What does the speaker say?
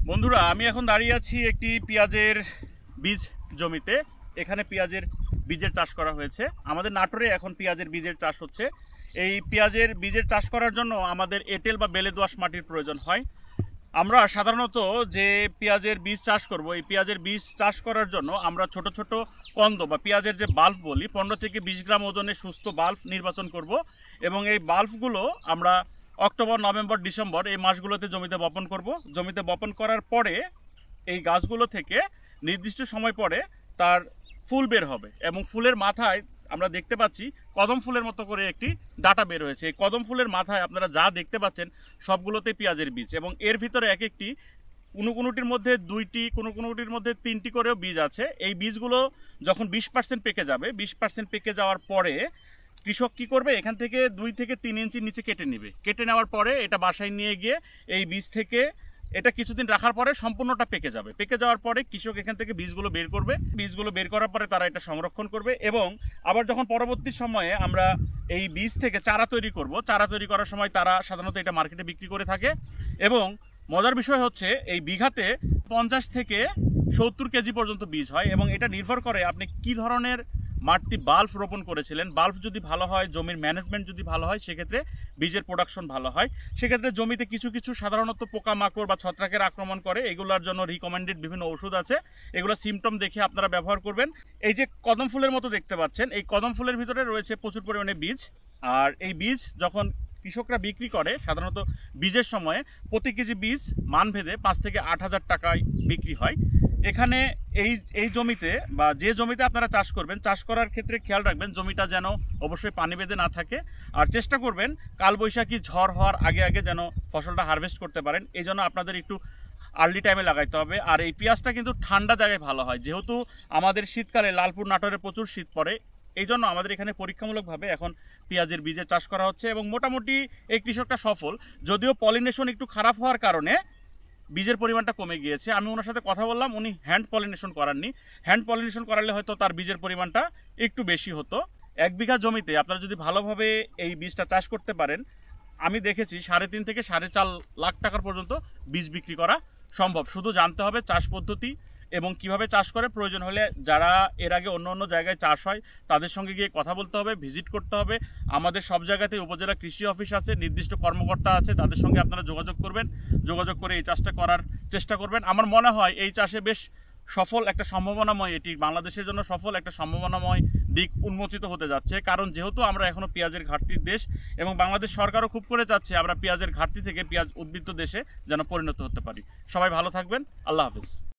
বন্ধুরা, আমি এখন দাঁড়িয়ে আছি একটি পেঁয়াজের বীজ জমিতে। এখানে পেঁয়াজের বীজের চাষ করা হয়েছে। আমাদের নাটোরে এখন পেঁয়াজের বীজের চাষ হচ্ছে। এই পেঁয়াজের বীজের চাষ করার জন্য আমাদের এঁটেল বা বেলে দোআঁশ মাটির প্রয়োজন হয়। আমরা সাধারণত যে পেঁয়াজের বীজ চাষ করব, এই পেঁয়াজের বীজ চাষ করার জন্য আমরা ছোট ছোট কন্দ বা পেঁয়াজের যে বাল্ব বলি, 15 থেকে 20 গ্রাম ওজনের সুস্থ বাল্ব নির্বাচন করব এবং এই বাল্বগুলো আমরা অক্টোবর, নভেম্বর, ডিসেম্বর এই মাসগুলোতে জমিতে বপন করব। জমিতে বপন করার পরে এই গাছগুলো থেকে নির্দিষ্ট সময় পরে তার ফুল বের হবে এবং ফুলের মাথায় আমরা দেখতে পাচ্ছি কদম ফুলের মতো করে একটি ডাটা বের হয়েছে। এই কদম ফুলের মাথায় আপনারা যা দেখতে পাচ্ছেন সবগুলোতে পেঁয়াজের বীজ, এবং এর ভিতরে এক একটি কোনোটির মধ্যে 2টি, কোনোটির মধ্যে 3টি করেও বীজ আছে। এই বীজগুলো যখন 20% পেকে যাবে, 20% পেকে যাওয়ার পরে কৃষক কি করবে, এখান থেকে 2 থেকে 3 ইঞ্চি নিচে কেটে নেবে। কেটে নেওয়ার পরে এটা বাসায় নিয়ে গিয়ে এই বীজ থেকে এটা কিছুদিন রাখার পরে সম্পূর্ণটা পেকে যাবে। পেকে যাওয়ার পরে কৃষক এখান থেকে বীজগুলো বের করবে। বীজগুলো বের করার পরে তারা এটা সংরক্ষণ করবে এবং আবার যখন পরবর্তী সময়ে আমরা এই বীজ থেকে চারা তৈরি করব, চারা তৈরি করার সময় তারা সাধারণত এটা মার্কেটে বিক্রি করে থাকে। এবং মজার বিষয় হচ্ছে এই বিঘাতে 50 থেকে 70 কেজি পর্যন্ত বীজ হয় এবং এটা নির্ভর করে আপনি কি ধরনের মাটি বাল্ব রোপণ করেছিলেন। বাল্ব যদি ভালো হয়, জমির ম্যানেজমেন্ট যদি ভালো হয়, সেক্ষেত্রে বীজের প্রোডাকশন ভালো হয়। সেক্ষেত্রে জমিতে কিছু কিছু সাধারণত পোকামাকড় বা ছত্রাকের আক্রমণ করে, এগুলোর জন্য রিকমেন্ডেড বিভিন্ন ওষুধ আছে। এগুলো সিমটম দেখে আপনারা ব্যবহার করবেন। এই যে কদম ফুলের মতো দেখতে পাচ্ছেন, এই কদম ফুলের ভিতরে রয়েছে প্রচুর পরিমাণে বীজ। আর এই বীজ যখন কৃষকরা বিক্রি করে, সাধারণত বীজের সময়ে প্রতি কেজি বীজ মানভেদে 5 থেকে 8,000 টাকায় বিক্রি হয়। এখানে এই জমিতে বা যে জমিতে আপনারা চাষ করবেন, চাষ করার ক্ষেত্রে খেয়াল রাখবেন জমিটা যেন অবশ্যই পানি বেঁধে না থাকে। আর চেষ্টা করবেন কালবৈশাখী ঝড় হওয়ার আগে আগে যেন ফসলটা হারভেস্ট করতে পারেন। এই জন্য আপনাদের একটু আর্লি টাইমে লাগাইতে হবে। আর এই পেঁয়াজটা কিন্তু ঠান্ডা জায়গায় ভালো হয়, যেহেতু আমাদের শীতকালে লালপুর নাটোরে প্রচুর শীত পড়ে। এই জন্য আমাদের এখানে পরীক্ষামূলকভাবে এখন পেঁয়াজের বীজের চাষ করা হচ্ছে এবং মোটামুটি এই কৃষকটা সফল। যদিও পলিনেশন একটু খারাপ হওয়ার কারণে বীজের পরিমাণটা কমে গিয়েছে। আমি ওনার সাথে কথা বললাম, উনি হ্যান্ড পলিনেশন করাননি। হ্যান্ড পলিনেশন করালে হয়তো তার বীজের পরিমাণটা একটু বেশি হতো। 1 বিঘা জমিতে আপনারা যদি ভালোভাবে এই বীজটা চাষ করতে পারেন, আমি দেখেছি 3.5 থেকে 4.5 লাখ টাকার পর্যন্ত বীজ বিক্রি করা সম্ভব। শুধু জানতে হবে চাষ পদ্ধতি এবং কিভাবে চাষ করে। প্রয়োজন হলে যারা এর আগে অন্য অন্য জায়গায় চাষ হয় তাদের সঙ্গে গিয়ে কথা বলতে হবে, ভিজিট করতে হবে। আমাদের সব জায়গাতে উপজেলা কৃষি অফিস আছে, নির্দিষ্ট কর্মকর্তা আছে, তাদের সঙ্গে আপনারা যোগাযোগ করবেন। যোগাযোগ করে এই চাষটা করার চেষ্টা করবেন। আমার মনে হয় এই চাষে বেশ সফল একটা সম্ভাবনাময়, এটি বাংলাদেশের জন্য সফল একটা সম্ভাবনাময় দিক উন্মোচিত হতে যাচ্ছে। কারণ যেহেতু আমরা এখনও পেঁয়াজের ঘাটতির দেশ এবং বাংলাদেশ সরকারও খুব করে চাচ্ছে আমরা পেঁয়াজের ঘাটতি থেকে পেঁয়াজ উদ্বৃত্ত দেশে যেন পরিণত হতে পারি। সবাই ভালো থাকবেন। আল্লাহ হাফিজ।